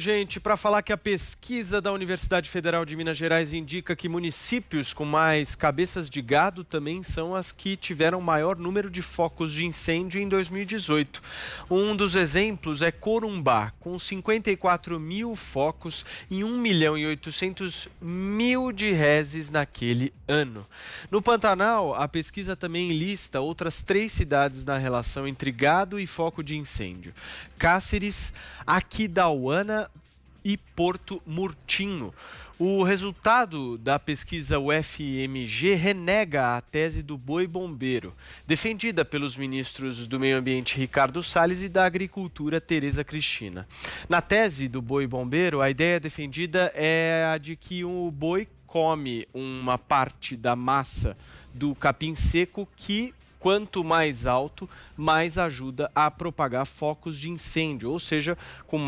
Gente, para falar que a pesquisa da Universidade Federal de Minas Gerais indica que municípios com mais cabeças de gado também são as que tiveram maior número de focos de incêndio em 2018. Um dos exemplos é Corumbá, com 54 mil focos e 1.800.000 de reses naquele ano. No Pantanal, a pesquisa também lista outras 3 cidades na relação entre gado e foco de incêndio: Cáceres, Aquidauana e Porto Murtinho. O resultado da pesquisa UFMG renega a tese do boi bombeiro, defendida pelos ministros do Meio Ambiente Ricardo Salles e da Agricultura Tereza Cristina. Na tese do boi bombeiro, a ideia defendida é a de que o boi come uma parte da massa do capim seco que, quanto mais alto, mais ajuda a propagar focos de incêndio, ou seja, com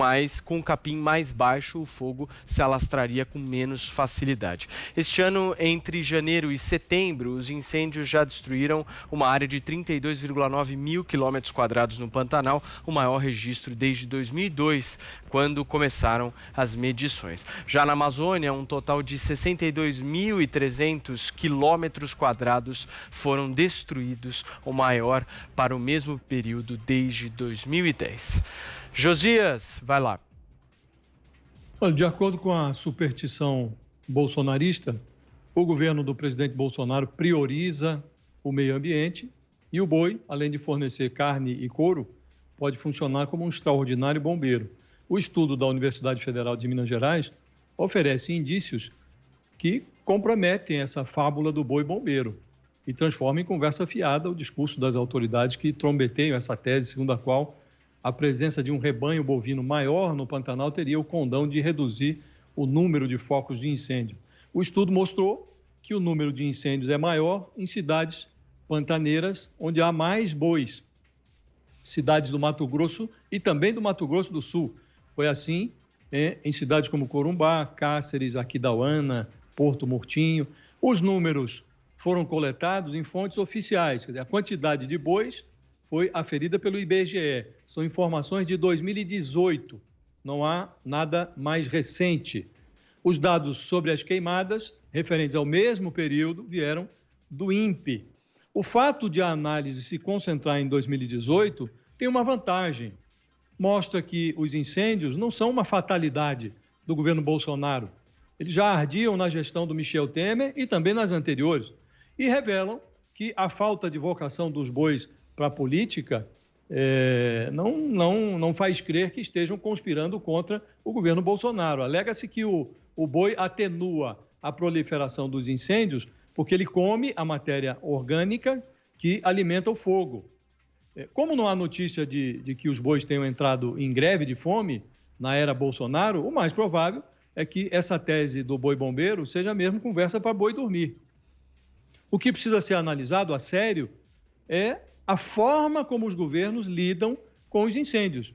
o capim mais baixo, o fogo se alastraria com menos facilidade. Este ano, entre janeiro e setembro, os incêndios já destruíram uma área de 32,9 mil quilômetros quadrados no Pantanal, o maior registro desde 2002, quando começaram as medições. Já na Amazônia, um total de 62.300 quilômetros quadrados foram destruídos, o maior para o mesmo período desde 2010. Josias, vai lá. Olha, de acordo com a superstição bolsonarista, o governo do presidente Bolsonaro prioriza o meio ambiente e o boi, além de fornecer carne e couro, pode funcionar como um extraordinário bombeiro. O estudo da Universidade Federal de Minas Gerais oferece indícios que comprometem essa fábula do boi bombeiro e transforma em conversa fiada o discurso das autoridades que trombeteiam essa tese segundo a qual a presença de um rebanho bovino maior no Pantanal teria o condão de reduzir o número de focos de incêndio. O estudo mostrou que o número de incêndios é maior em cidades pantaneiras onde há mais bois, cidades do Mato Grosso e também do Mato Grosso do Sul. Foi assim em cidades como Corumbá, Cáceres, Aquidauana, Porto Murtinho. Os números foram coletados em fontes oficiais, quer dizer, a quantidade de bois foi aferida pelo IBGE. São informações de 2018, não há nada mais recente. Os dados sobre as queimadas, referentes ao mesmo período, vieram do INPE. O fato de a análise se concentrar em 2018 tem uma vantagem. Mostra que os incêndios não são uma fatalidade do governo Bolsonaro. Eles já ardiam na gestão do Michel Temer e também nas anteriores. E revelam que a falta de vocação dos bois para a política não faz crer que estejam conspirando contra o governo Bolsonaro. Alega-se que o boi atenua a proliferação dos incêndios porque ele come a matéria orgânica que alimenta o fogo. Como não há notícia de que os bois tenham entrado em greve de fome na era Bolsonaro, o mais provável é que essa tese do boi bombeiro seja mesmo conversa para boi dormir. O que precisa ser analisado a sério é a forma como os governos lidam com os incêndios.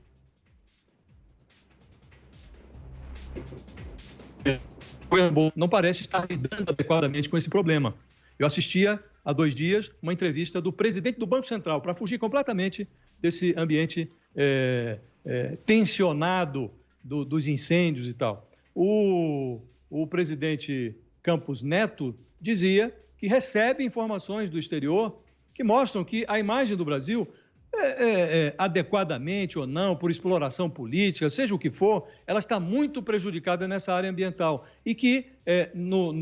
O governo não parece estar lidando adequadamente com esse problema. Eu assistia há 2 dias uma entrevista do presidente do Banco Central para fugir completamente desse ambiente tensionado dos incêndios e tal. O presidente Campos Neto dizia que recebe informações do exterior que mostram que a imagem do Brasil, adequadamente ou não, por exploração política, seja o que for, ela está muito prejudicada nessa área ambiental. E que,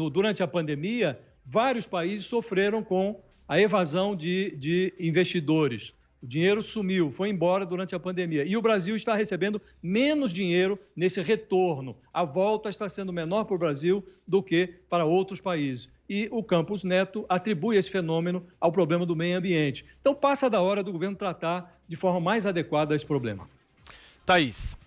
durante a pandemia, vários países sofreram com a evasão de investidores. O dinheiro sumiu, foi embora durante a pandemia. E o Brasil está recebendo menos dinheiro nesse retorno. A volta está sendo menor para o Brasil do que para outros países. E o Campos Neto atribui esse fenômeno ao problema do meio ambiente. Então, passa da hora do governo tratar de forma mais adequada esse problema. Thaís.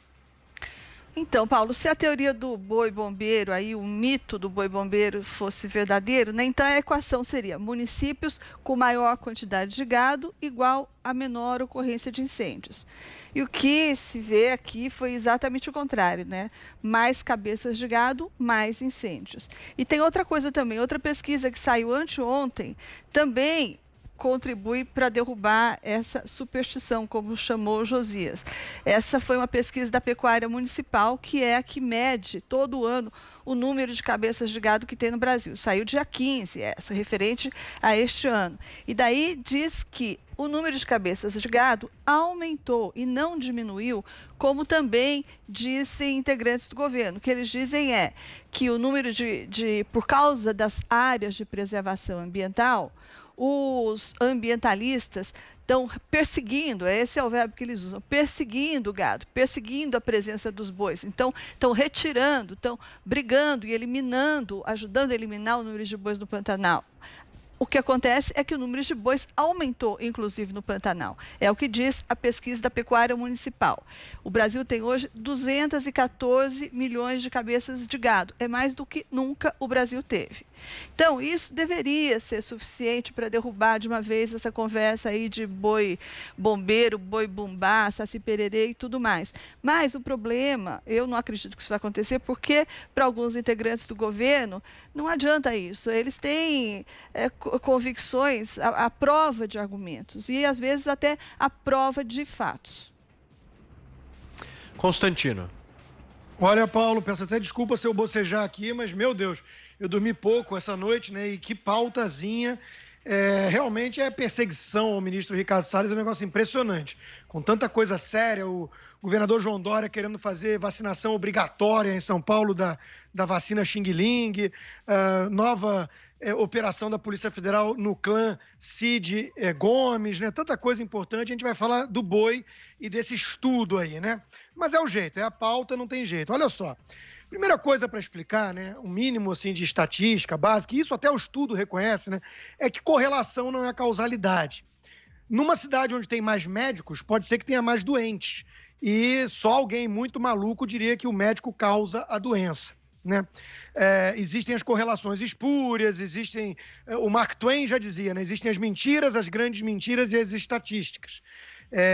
Então, Paulo, se a teoria do boi bombeiro, aí o mito do boi bombeiro fosse verdadeiro, né, então a equação seria municípios com maior quantidade de gado igual a menor ocorrência de incêndios. E o que se vê aqui foi exatamente o contrário, né? Mais cabeças de gado, mais incêndios. E tem outra coisa também, outra pesquisa que saiu anteontem, também contribui para derrubar essa superstição, como chamou Josias. Essa foi uma pesquisa da Pecuária Municipal, que é a que mede todo ano o número de cabeças de gado que tem no Brasil. Saiu dia 15, essa referente a este ano. E daí diz que o número de cabeças de gado aumentou e não diminuiu, como também dizem integrantes do governo. O que eles dizem é que o número por causa das áreas de preservação ambiental, os ambientalistas estão perseguindo, esse é o verbo que eles usam, perseguindo o gado, perseguindo a presença dos bois. Então, estão retirando, estão brigando e eliminando, ajudando a eliminar o número de bois no Pantanal. O que acontece é que o número de bois aumentou, inclusive no Pantanal. É o que diz a pesquisa da Pecuária Municipal. O Brasil tem hoje 214 milhões de cabeças de gado. É mais do que nunca o Brasil teve. Então, isso deveria ser suficiente para derrubar de uma vez essa conversa aí de boi bombeiro, boi bumbá, saci pererê e tudo mais. Mas o problema, eu não acredito que isso vai acontecer, porque para alguns integrantes do governo não adianta isso. Eles têm convicções à prova de argumentos e, às vezes, até à prova de fatos. Constantino. Olha, Paulo, peço até desculpa se eu bocejar aqui, mas, meu Deus, eu dormi pouco essa noite, né? E que pautazinha. Realmente é perseguição ao ministro Ricardo Salles, é um negócio impressionante. Com tanta coisa séria, o governador João Dória querendo fazer vacinação obrigatória em São Paulo da vacina Xing Ling, nova operação da Polícia Federal no clã Cid Gomes, né? Tanta coisa importante. A gente vai falar do boi e desse estudo aí, né? Mas é o jeito, é a pauta, não tem jeito. Olha só, primeira coisa para explicar, né, o mínimo assim, de estatística básica, e isso até o estudo reconhece, né, é que correlação não é causalidade. Numa cidade onde tem mais médicos, pode ser que tenha mais doentes. E só alguém muito maluco diria que o médico causa a doença, né? Existem as correlações espúrias, o Mark Twain já dizia, né, existem as mentiras, as grandes mentiras e as estatísticas.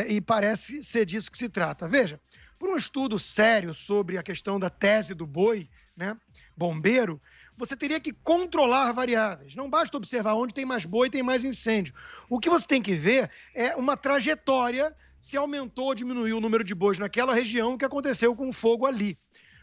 E parece ser disso que se trata. Veja, por um estudo sério sobre a questão da tese do boi, né, bombeiro, você teria que controlar variáveis. Não basta observar onde tem mais boi, tem mais incêndio. O que você tem que ver é uma trajetória, se aumentou ou diminuiu o número de bois naquela região, o que aconteceu com o fogo ali.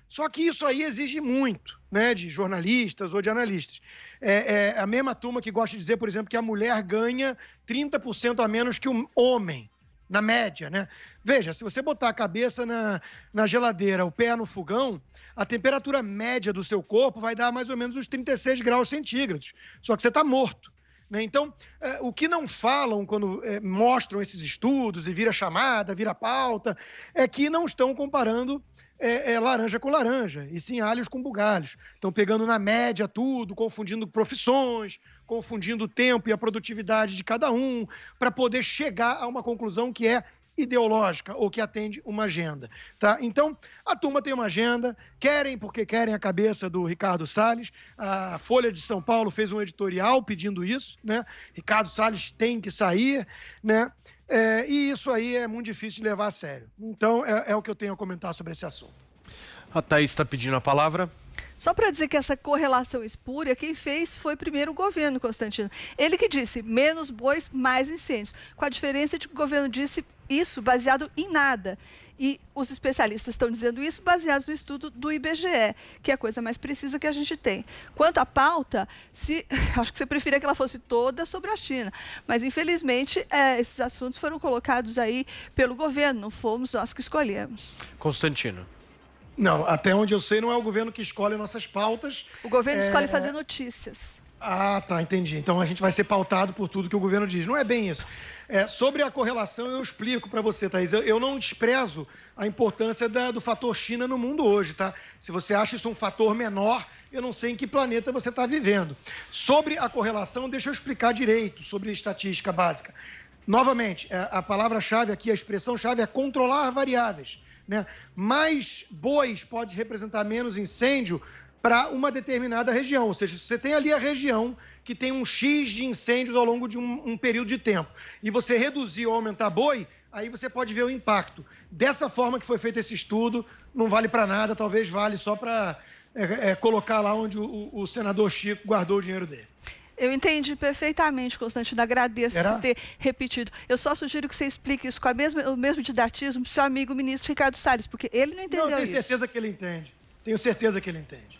Só que isso aí exige muito, né, de jornalistas ou de analistas. É a mesma turma que gosta de dizer, por exemplo, que a mulher ganha 30% a menos que o homem, na média, né? Veja, se você botar a cabeça na geladeira, o pé no fogão, a temperatura média do seu corpo vai dar mais ou menos uns 36 graus centígrados. Só que você está morto, né? Então, o que não falam quando mostram esses estudos e vira chamada, vira pauta, é que não estão comparando laranja com laranja, e sim alhos com bugalhos. Estão pegando na média tudo, confundindo profissões, confundindo o tempo e a produtividade de cada um, para poder chegar a uma conclusão que é ideológica ou que atende uma agenda, tá? Então, a turma tem uma agenda, querem porque querem a cabeça do Ricardo Salles. A Folha de São Paulo fez um editorial pedindo isso, né? Ricardo Salles tem que sair, né? E isso aí é muito difícil de levar a sério. Então, é o que eu tenho a comentar sobre esse assunto. A Thaís está pedindo a palavra. Só para dizer que essa correlação espúria, quem fez foi primeiro o governo, Constantino. Ele que disse menos bois, mais incêndios. Com a diferença de que o governo disse isso baseado em nada. E os especialistas estão dizendo isso baseados no estudo do IBGE, que é a coisa mais precisa que a gente tem. Quanto à pauta, acho que você preferia que ela fosse toda sobre a China. Mas, infelizmente, esses assuntos foram colocados aí pelo governo, não fomos nós que escolhemos. Constantino. Não, até onde eu sei, não é o governo que escolhe nossas pautas. O governo escolhe fazer notícias. Ah, tá, entendi. Então a gente vai ser pautado por tudo que o governo diz. Não é bem isso. Sobre a correlação, eu explico para você, Thaís. Eu não desprezo a importância do fator China no mundo hoje, tá? Se você acha isso um fator menor, eu não sei em que planeta você está vivendo. Sobre a correlação, deixa eu explicar direito sobre estatística básica. Novamente, a palavra-chave aqui, a expressão-chave é controlar variáveis, né? Mais bois pode representar menos incêndio para uma determinada região. Ou seja, você tem ali a região que tem um X de incêndios ao longo de um período de tempo, e você reduzir ou aumentar boi, aí você pode ver o impacto. Dessa forma que foi feito esse estudo, não vale para nada, talvez vale só para colocar lá onde o senador Chico guardou o dinheiro dele. Eu entendi perfeitamente, Constantino. Agradeço Será? por ter repetido. Eu só sugiro que você explique isso com o mesmo didatismo para o seu amigo ministro Ricardo Salles, porque ele não entendeu Não, eu tenho isso. certeza que ele entende. Tenho certeza que ele entende.